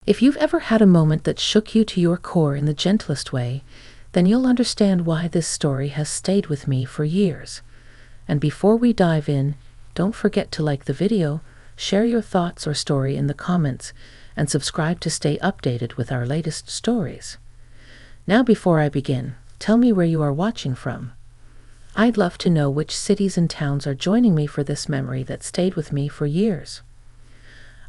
If you've ever had a moment that shook you to your core in the gentlest way, then you'll understand why this story has stayed with me for years. And before we dive in, don't forget to like the video, share your thoughts or story in the comments, and subscribe to stay updated with our latest stories. Now, before I begin, tell me where you are watching from. I'd love to know which cities and towns are joining me for this memory that stayed with me for years.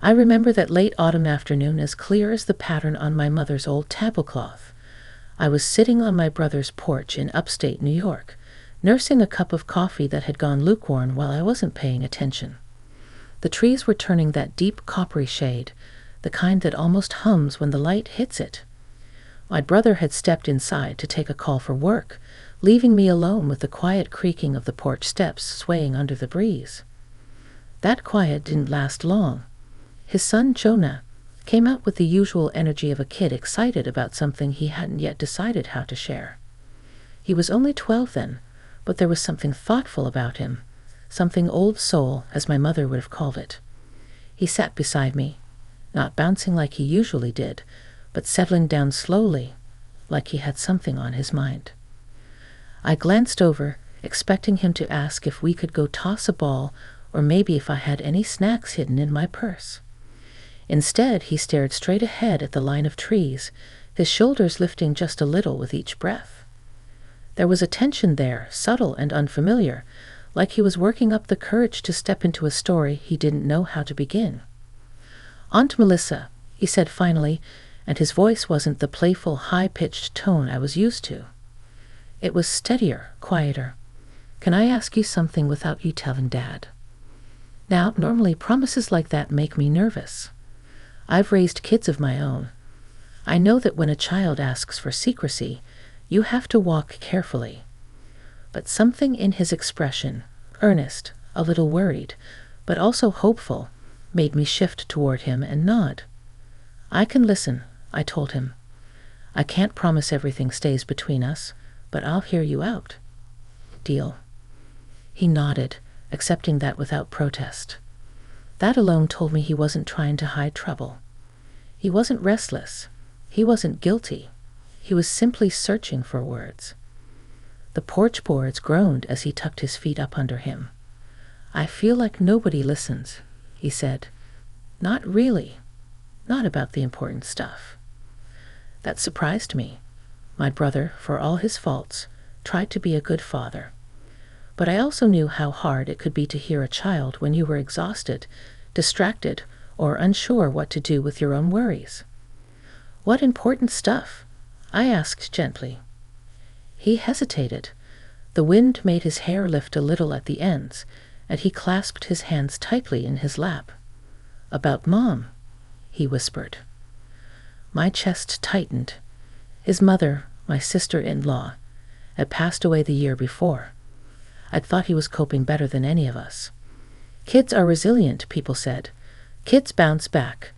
I remember that late autumn afternoon as clear as the pattern on my mother's old tablecloth. I was sitting on my brother's porch in upstate New York, nursing a cup of coffee that had gone lukewarm while I wasn't paying attention. The trees were turning that deep coppery shade, the kind that almost hums when the light hits it. My brother had stepped inside to take a call for work, leaving me alone with the quiet creaking of the porch steps swaying under the breeze. That quiet didn't last long. His son, Jonah, came out with the usual energy of a kid excited about something he hadn't yet decided how to share. He was only 12 then, but there was something thoughtful about him, something old soul, as my mother would have called it. He sat beside me, not bouncing like he usually did, but settling down slowly, like he had something on his mind. I glanced over, expecting him to ask if we could go toss a ball, or maybe if I had any snacks hidden in my purse. Instead, he stared straight ahead at the line of trees, his shoulders lifting just a little with each breath. There was a tension there, subtle and unfamiliar, like he was working up the courage to step into a story he didn't know how to begin. "Aunt Melissa," he said finally, and his voice wasn't the playful, high-pitched tone I was used to. It was steadier, quieter. "Can I ask you something without you telling Dad?" Now, normally promises like that make me nervous. I've raised kids of my own. I know that when a child asks for secrecy, you have to walk carefully. But something in his expression, earnest, a little worried, but also hopeful, made me shift toward him and nod. "I can listen," I told him. "I can't promise everything stays between us, but I'll hear you out." "Deal." He nodded, accepting that without protest. That alone told me he wasn't trying to hide trouble. He wasn't restless. He wasn't guilty. He was simply searching for words. The porch boards groaned as he tucked his feet up under him. "I feel like nobody listens," he said. "Not really. Not about the important stuff." That surprised me. My brother, for all his faults, tried to be a good father. But I also knew how hard it could be to hear a child when you were exhausted, distracted, or unsure what to do with your own worries. "What important stuff?" I asked gently. He hesitated. The wind made his hair lift a little at the ends, and he clasped his hands tightly in his lap. "About Mom," he whispered. My chest tightened. His mother, my sister-in-law, had passed away the year before. I'd thought he was coping better than any of us. Kids are resilient, people said. Kids bounce back.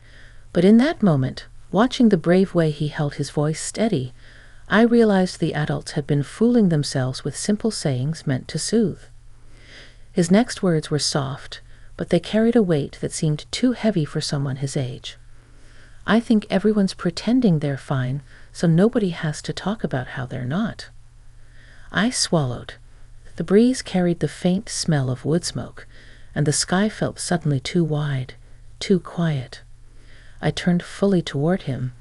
But in that moment, watching the brave way he held his voice steady, I realized the adults had been fooling themselves with simple sayings meant to soothe. His next words were soft, but they carried a weight that seemed too heavy for someone his age. "I think everyone's pretending they're fine, so nobody has to talk about how they're not." I swallowed. The breeze carried the faint smell of wood smoke, and the sky felt suddenly too wide, too quiet. I turned fully toward him,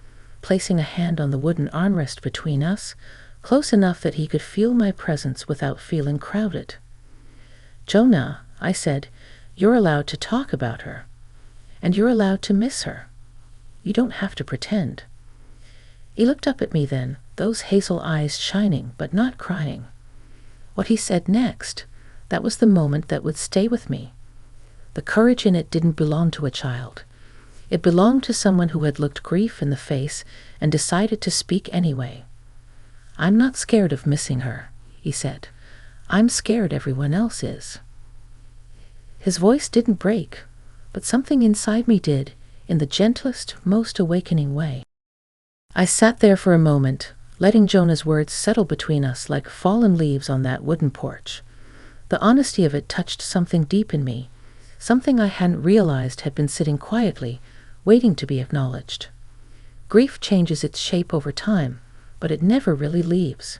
placing a hand on the wooden armrest between us, close enough that he could feel my presence without feeling crowded. "Jonah," I said, "you're allowed to talk about her. And you're allowed to miss her. You don't have to pretend." He looked up at me then, those hazel eyes shining but not crying. What he said next, that was the moment that would stay with me. The courage in it didn't belong to a child. It belonged to someone who had looked grief in the face and decided to speak anyway. "I'm not scared of missing her," he said. "I'm scared everyone else is." His voice didn't break, but something inside me did, in the gentlest, most awakening way. I sat there for a moment, letting Jonah's words settle between us like fallen leaves on that wooden porch. The honesty of it touched something deep in me, something I hadn't realized had been sitting quietly, waiting to be acknowledged. Grief changes its shape over time, but it never really leaves.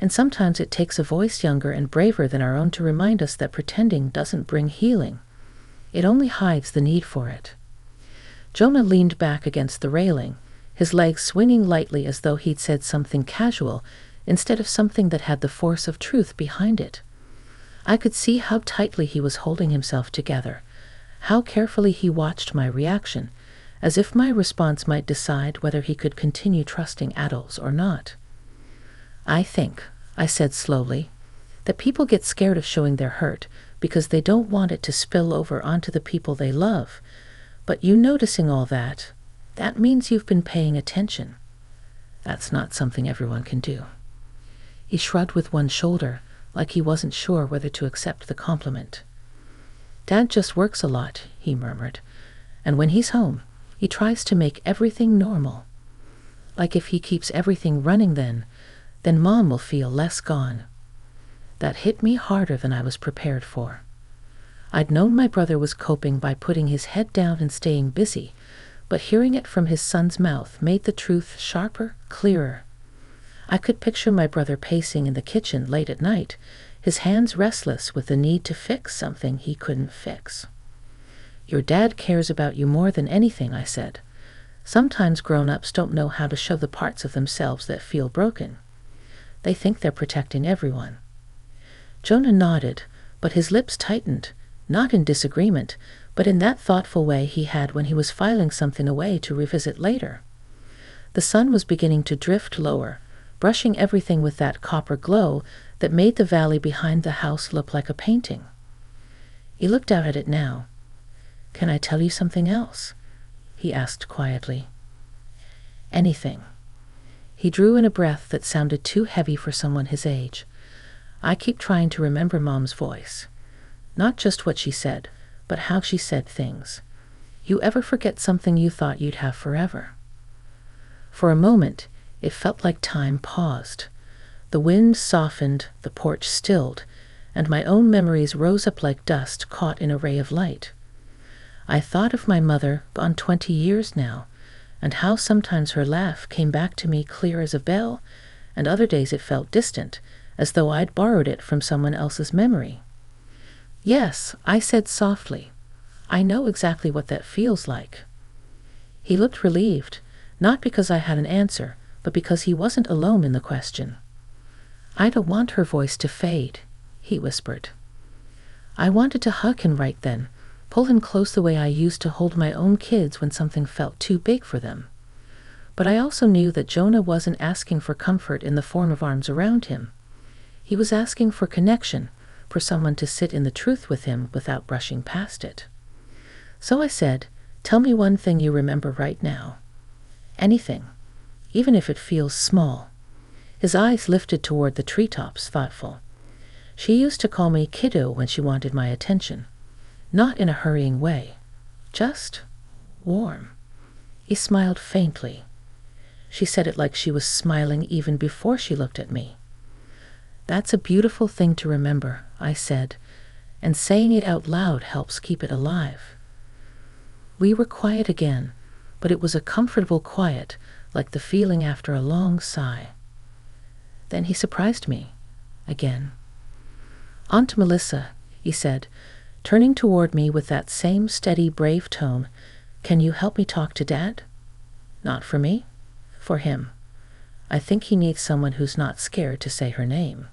And sometimes it takes a voice younger and braver than our own to remind us that pretending doesn't bring healing. It only hides the need for it. Jonah leaned back against the railing, his legs swinging lightly as though he'd said something casual instead of something that had the force of truth behind it. I could see how tightly he was holding himself together, how carefully he watched my reaction, as if my response might decide whether he could continue trusting adults or not. I think, I said slowly, that people get scared of showing their hurt because they don't want it to spill over onto the people they love. But you noticing all that means you've been paying attention. That's not something everyone can do. He shrugged with one shoulder, like he wasn't sure whether to accept the compliment. Dad just works a lot, he murmured, and when he's home, he tries to make everything normal. Like if he keeps everything running then Mom will feel less gone. That hit me harder than I was prepared for. I'd known my brother was coping by putting his head down and staying busy, but hearing it from his son's mouth made the truth sharper, clearer. I could picture my brother pacing in the kitchen late at night, his hands restless with the need to fix something he couldn't fix. Your dad cares about you more than anything, I said. Sometimes grown-ups don't know how to show the parts of themselves that feel broken. They think they're protecting everyone. Jonah nodded, but his lips tightened, not in disagreement, but in that thoughtful way he had when he was filing something away to revisit later. The sun was beginning to drift lower, brushing everything with that copper glow that made the valley behind the house look like a painting. He looked out at it now. "Can I tell you something else?" he asked quietly. "Anything." He drew in a breath that sounded too heavy for someone his age. I keep trying to remember Mom's voice. Not just what she said, but how she said things. You ever forget something you thought you'd have forever? For a moment, it felt like time paused. The wind softened, the porch stilled, and my own memories rose up like dust caught in a ray of light. I thought of my mother, gone 20 years now, and how sometimes her laugh came back to me clear as a bell, and other days it felt distant, as though I'd borrowed it from someone else's memory. "Yes," I said softly. "I know exactly what that feels like." He looked relieved, not because I had an answer, but because he wasn't alone in the question. "I don't want her voice to fade," he whispered. I wanted to hug him right then, pull him close the way I used to hold my own kids when something felt too big for them. But I also knew that Jonah wasn't asking for comfort in the form of arms around him. He was asking for connection, for someone to sit in the truth with him without brushing past it. So I said, "Tell me one thing you remember right now." "Anything, even if it feels small." His eyes lifted toward the treetops, thoughtful. "She used to call me kiddo when she wanted my attention. Not in a hurrying way, just warm." He smiled faintly. She said it like she was smiling even before she looked at me. "That's a beautiful thing to remember," I said, "and saying it out loud helps keep it alive." We were quiet again, but it was a comfortable quiet, like the feeling after a long sigh. Then he surprised me, again. "Aunt Melissa," he said, turning toward me with that same steady, brave tone, "can you help me talk to Dad?" "Not for me, for him. I think he needs someone who's not scared to say her name."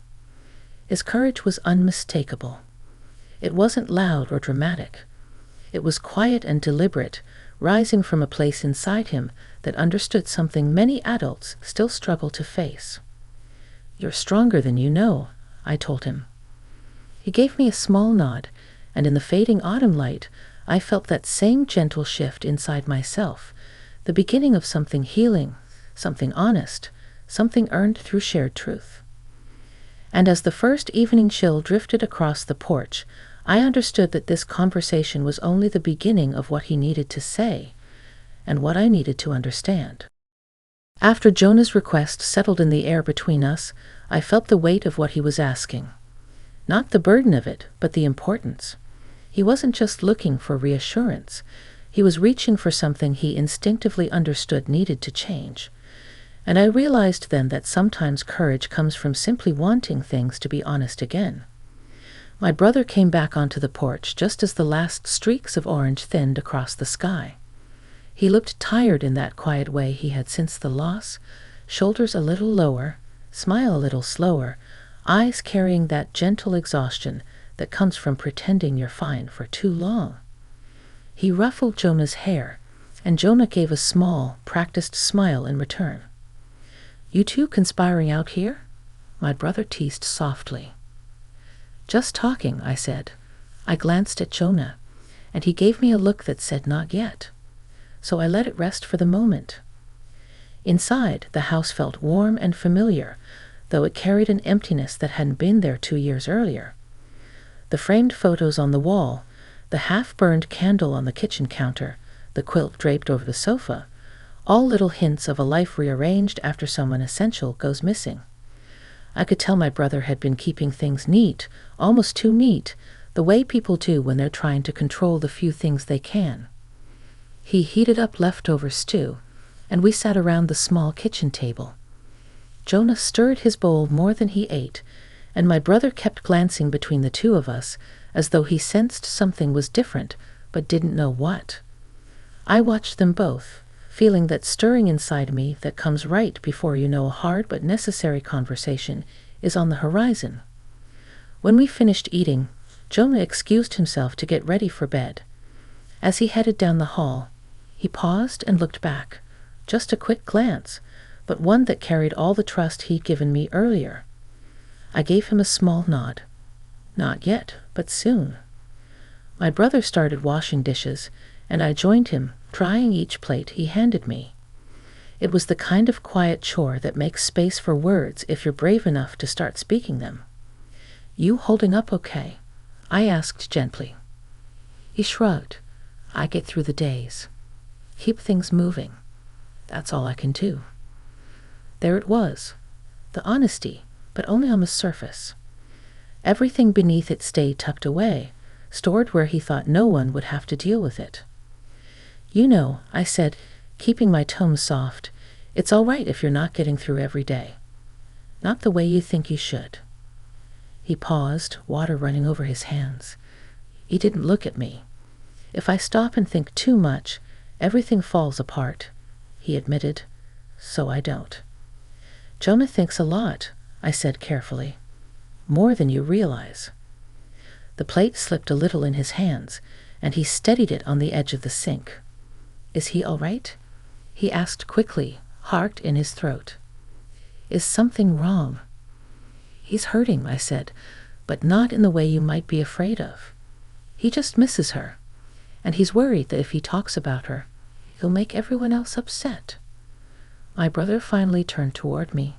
His courage was unmistakable. It wasn't loud or dramatic. It was quiet and deliberate, rising from a place inside him that understood something many adults still struggle to face. "You're stronger than you know," I told him. He gave me a small nod, and in the fading autumn light, I felt that same gentle shift inside myself, the beginning of something healing, something honest, something earned through shared truth. And as the first evening chill drifted across the porch, I understood that this conversation was only the beginning of what he needed to say, and what I needed to understand. After Jonah's request settled in the air between us, I felt the weight of what he was asking. Not the burden of it, but the importance. He wasn't just looking for reassurance. He was reaching for something he instinctively understood needed to change. And I realized then that sometimes courage comes from simply wanting things to be honest again. My brother came back onto the porch just as the last streaks of orange thinned across the sky. He looked tired in that quiet way he had since the loss, shoulders a little lower, smile a little slower, eyes carrying that gentle exhaustion that comes from pretending you're fine for too long. He ruffled Jonah's hair, and Jonah gave a small, practiced smile in return. "You two conspiring out here?" my brother teased softly. "Just talking," I said. I glanced at Jonah, and he gave me a look that said not yet. So I let it rest for the moment. Inside, the house felt warm and familiar, though it carried an emptiness that hadn't been there 2 years earlier. The framed photos on the wall, the half-burned candle on the kitchen counter, the quilt draped over the sofa, all little hints of a life rearranged after someone essential goes missing. I could tell my brother had been keeping things neat, almost too neat, the way people do when they're trying to control the few things they can. He heated up leftover stew, and we sat around the small kitchen table. Jonah stirred his bowl more than he ate, and my brother kept glancing between the two of us, as though he sensed something was different, but didn't know what. I watched them both, feeling that stirring inside me that comes right before you know a hard but necessary conversation is on the horizon. When we finished eating, Jonah excused himself to get ready for bed. As he headed down the hall, he paused and looked back, just a quick glance, but one that carried all the trust he'd given me earlier. I gave him a small nod. Not yet, but soon. My brother started washing dishes, and I joined him, trying each plate he handed me. It was the kind of quiet chore that makes space for words if you're brave enough to start speaking them. "You holding up okay?" I asked gently. He shrugged. "I get through the days. Keep things moving. That's all I can do." There it was, the honesty, but only on the surface. Everything beneath it stayed tucked away, stored where he thought no one would have to deal with it. "You know," I said, keeping my tone soft, "it's all right if you're not getting through every day. Not the way you think you should." He paused, water running over his hands. He didn't look at me. "If I stop and think too much, everything falls apart," he admitted. "So I don't." "Jonah thinks a lot," I said carefully. "More than you realize." The plate slipped a little in his hands, and he steadied it on the edge of the sink. "Is he all right?" he asked quickly, heart in his throat. "Is something wrong?" "He's hurting," I said, "but not in the way you might be afraid of. He just misses her, and he's worried that if he talks about her, he'll make everyone else upset." My brother finally turned toward me.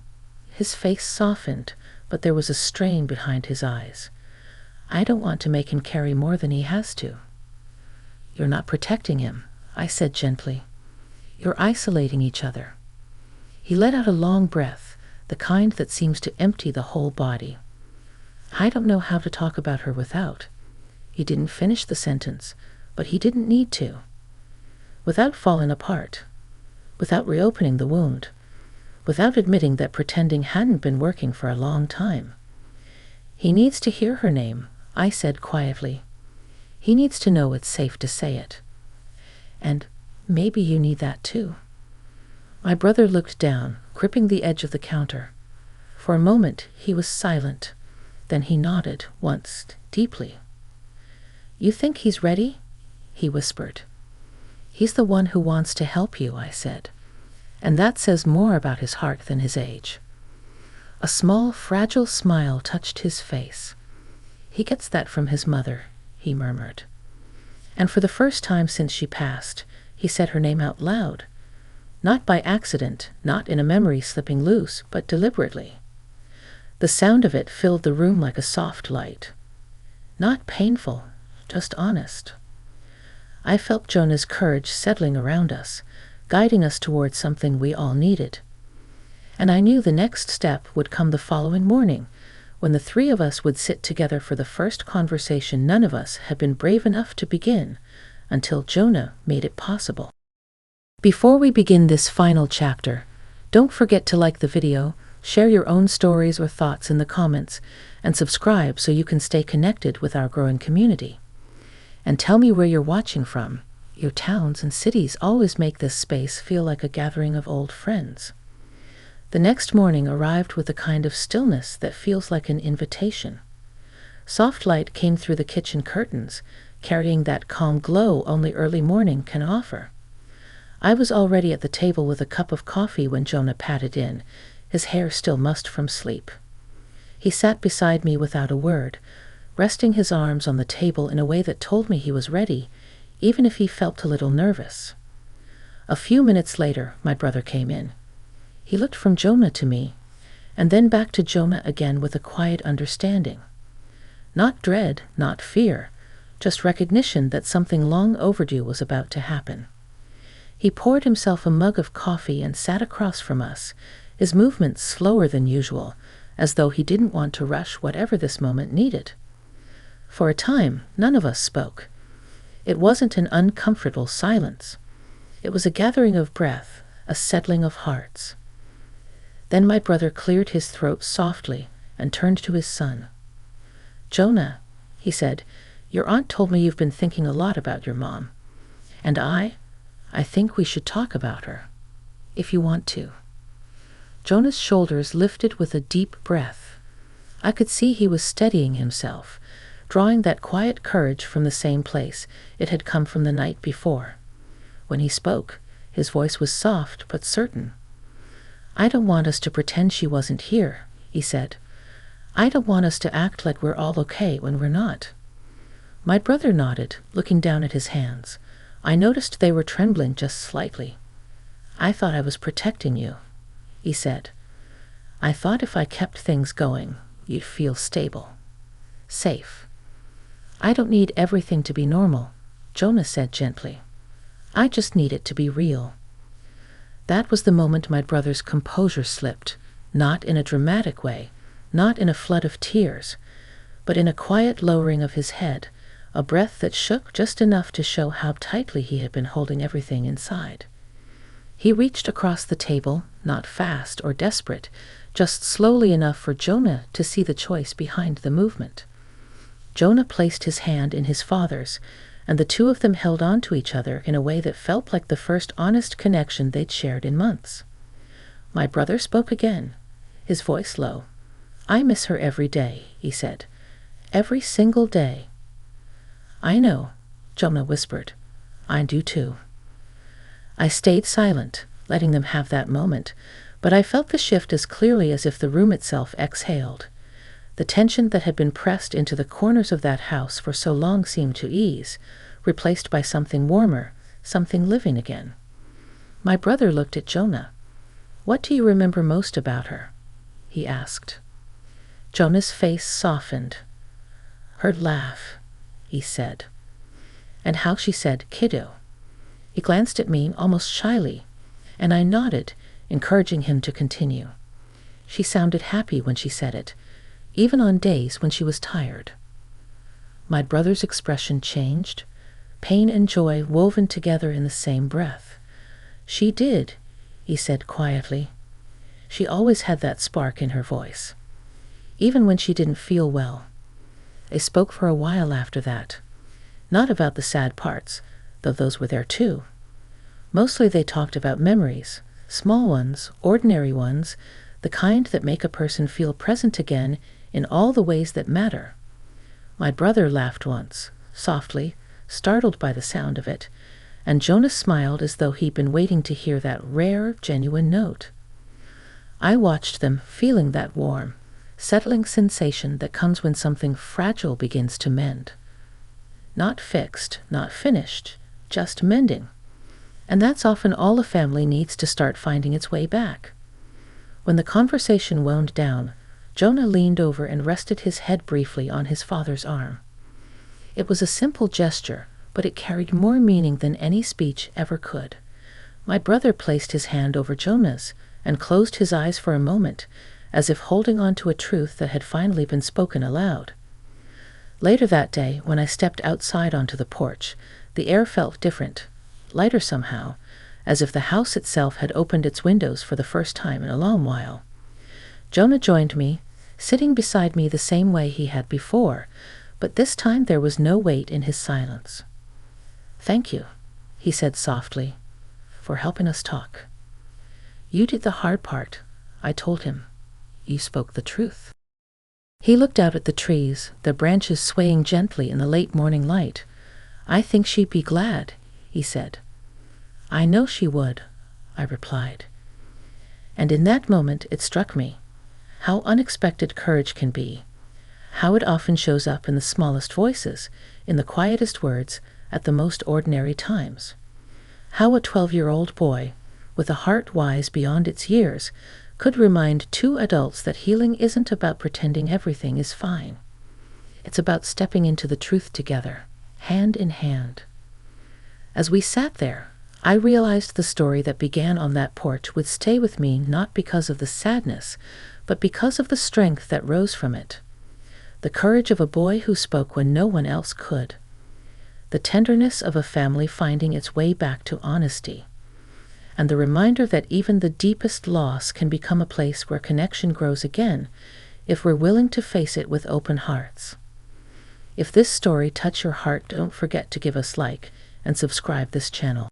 His face softened, but there was a strain behind his eyes. "I don't want to make him carry more than he has to." "You're not protecting him," I said gently. "You're isolating each other." He let out a long breath, the kind that seems to empty the whole body. "I don't know how to talk about her without." He didn't finish the sentence, but he didn't need to. "Without falling apart. Without reopening the wound. Without admitting that pretending hadn't been working for a long time. He needs to hear her name," I said quietly. "He needs to know it's safe to say it. And maybe you need that too." My brother looked down, gripping the edge of the counter. For a moment he was silent. Then he nodded once, deeply. "You think he's ready?" he whispered. "He's the one who wants to help you," I said. "And that says more about his heart than his age." A small, fragile smile touched his face. "He gets that from his mother," he murmured. And for the first time since she passed, he said her name out loud. Not by accident, not in a memory slipping loose, but deliberately. The sound of it filled the room like a soft light. Not painful, just honest. I felt Jonah's courage settling around us, guiding us towards something we all needed. And I knew the next step would come the following morning, when the three of us would sit together for the first conversation none of us had been brave enough to begin, until Jonah made it possible. Before we begin this final chapter, don't forget to like the video, share your own stories or thoughts in the comments, and subscribe so you can stay connected with our growing community. And tell me where you're watching from. Your towns and cities always make this space feel like a gathering of old friends. The next morning arrived with a kind of stillness that feels like an invitation. Soft light came through the kitchen curtains, carrying that calm glow only early morning can offer. I was already at the table with a cup of coffee when Jonah pattered in, his hair still mussed from sleep. He sat beside me without a word, resting his arms on the table in a way that told me he was ready, even if he felt a little nervous. A few minutes later, my brother came in. He looked from Jonah to me, and then back to Jonah again with a quiet understanding. Not dread, not fear, just recognition that something long overdue was about to happen. He poured himself a mug of coffee and sat across from us, his movements slower than usual, as though he didn't want to rush whatever this moment needed. For a time, none of us spoke. It wasn't an uncomfortable silence. It was a gathering of breath, a settling of hearts. Then my brother cleared his throat softly and turned to his son. "Jonah," he said, "your aunt told me you've been thinking a lot about your mom. And I think we should talk about her, if you want to." Jonah's shoulders lifted with a deep breath. I could see he was steadying himself, drawing that quiet courage from the same place it had come from the night before. When he spoke, his voice was soft but certain. "I don't want us to pretend she wasn't here," he said. "I don't want us to act like we're all okay when we're not." My brother nodded, looking down at his hands. I noticed they were trembling just slightly. "I thought I was protecting you," he said. "I thought if I kept things going, you'd feel stable. Safe." "I don't need everything to be normal," Jonah said gently. "I just need it to be real." That was the moment my brother's composure slipped, not in a dramatic way, not in a flood of tears, but in a quiet lowering of his head, a breath that shook just enough to show how tightly he had been holding everything inside. He reached across the table, not fast or desperate, just slowly enough for Jonah to see the choice behind the movement. Jonah placed his hand in his father's, and the two of them held on to each other in a way that felt like the first honest connection they'd shared in months. My brother spoke again, his voice low. "I miss her every day," he said. "Every single day." "I know," Jonah whispered. "I do too." I stayed silent, letting them have that moment, but I felt the shift as clearly as if the room itself exhaled. The tension that had been pressed into the corners of that house for so long seemed to ease, replaced by something warmer, something living again. My brother looked at Jonah. "What do you remember most about her?" he asked. Jonah's face softened. "Her laugh," he said. "And how she said, 'kiddo.'" He glanced at me almost shyly, and I nodded, encouraging him to continue. "She sounded happy when she said it, even on days when she was tired." My brother's expression changed, pain and joy woven together in the same breath. "She did," he said quietly. "She always had that spark in her voice, even when she didn't feel well." They spoke for a while after that. Not about the sad parts, though those were there too. Mostly they talked about memories, small ones, ordinary ones, the kind that make a person feel present again in all the ways that matter. My brother laughed once, softly, startled by the sound of it, and Jonah smiled as though he'd been waiting to hear that rare, genuine note. I watched them, feeling that warm, settling sensation that comes when something fragile begins to mend. Not fixed, not finished, just mending. And that's often all a family needs to start finding its way back. When the conversation wound down, Jonah leaned over and rested his head briefly on his father's arm. It was a simple gesture, but it carried more meaning than any speech ever could. My brother placed his hand over Jonah's and closed his eyes for a moment, as if holding on to a truth that had finally been spoken aloud. Later that day, when I stepped outside onto the porch, The air felt different, lighter somehow, as if the house itself had opened its windows for the first time in a long while. Jonah joined me, sitting beside me the same way he had before, but this time there was no weight in his silence. "Thank you," he said softly, "for helping us talk." "You did the hard part," I told him. "You spoke the truth." He looked out at the trees, their branches swaying gently in the late morning light. "I think she'd be glad," he said. "I know she would," I replied. And in that moment it struck me how unexpected courage can be, how it often shows up in the smallest voices, in the quietest words, at the most ordinary times. How a 12-year-old boy, with a heart wise beyond its years, could remind two adults that healing isn't about pretending everything is fine. It's about stepping into the truth together, hand in hand. As we sat there, I realized the story that began on that porch would stay with me not because of the sadness, but because of the strength that rose from it. The courage of a boy who spoke when no one else could. The tenderness of a family finding its way back to honesty. And the reminder that even the deepest loss can become a place where connection grows again, if we're willing to face it with open hearts. If this story touched your heart, don't forget to give us like and subscribe this channel.